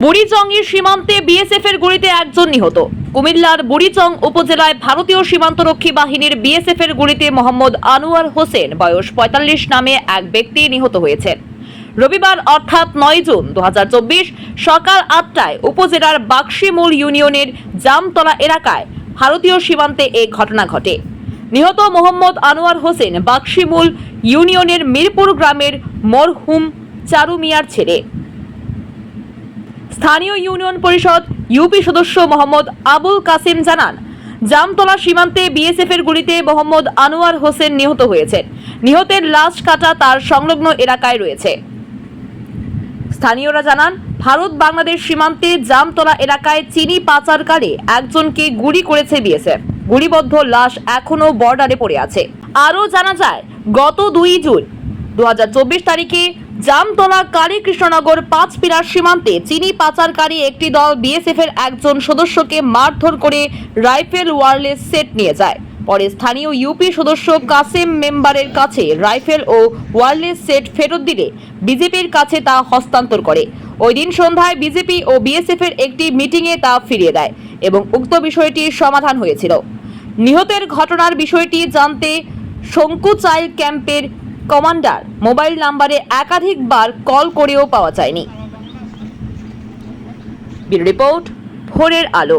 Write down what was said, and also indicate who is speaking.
Speaker 1: বুড়িচংয়ের সীমান্তে বিএসএফ এর গুলিতে একজন নিহত। কুমিল্লার বুড়িচং উপজেলায় ভারতীয় সীমান্তরক্ষী বাহিনীর বিএসএফ এর গুলিতে মোহাম্মদ আনোয়ার হোসেন বয়স ৪৫ নামে এক ব্যক্তি নিহত হয়েছেন। রবিবার অর্থাৎ ৯ জুন ২০২৪ সকাল ৮টায় উপজেলার বাক্সিমূল ইউনিয়নের জামতলা এলাকায় ভারতীয় সীমান্তে এই ঘটনা ঘটে। নিহত মোহাম্মদ আনোয়ার হোসেন বাক্সিমূল ইউনিয়নের মিরপুর গ্রামের মরহুম চারু মিয়ার ছেলে। স্থানীয় ইউনিয়ন পরিষদ ইউপি সদস্য মোহাম্মদ আবুল কাসিম জানান, জামতলা সীমান্তে বিএসএফ এর গুলিতে মোহাম্মদ আনোয়ার হোসেন নিহত হয়েছেন। নিহতের লাশ কাটা তার সংলগ্ন এলাকায় রয়েছে। স্থানীয়রা জানান, ভারত বাংলাদেশ সীমান্তে জামতলা এলাকায় চিনি পাচারকালে একজনকে গুলি করেছে বিএসএফ। গুলিবদ্ধ লাশ এখনো বর্ডারে পড়ে আছে। আরও জানা যায়, গত ২ জুন ২০২৪ তারিখে জামতলা কালীকৃষ্ণনগর ৫ পিলার সীমান্তে চিনি পাচারকারী একটি দল বিএসএফ এর একজন সদস্যকে মারধর করে রাইফেল ওয়্যারলেস সেট নিয়ে যায়। পরে স্থানীয় ইউপি সদস্য কাসেম মেম্বারের কাছে রাইফেল ও ওয়্যারলেস সেট ফেরত দিলে বিজেপির কাছে তা হস্তান্তর করে। ওই দিন সন্ধ্যায় বিজেপি ও বিএসএফ এর একটি মিটিংয়ে তা ফিরিয়ে দেয় এবং উক্ত বিষয়টির সমাধান হয়েছিল। নিহতের ঘটনার বিষয়টি জানতে শঙ্কুচাইল ক্যাম্পের কমান্ডার মোবাইল নাম্বারে একাধিকবার কল করেও পাওয়া যায়নি। ব্যুরো রিপোর্ট, ভোরের আলো।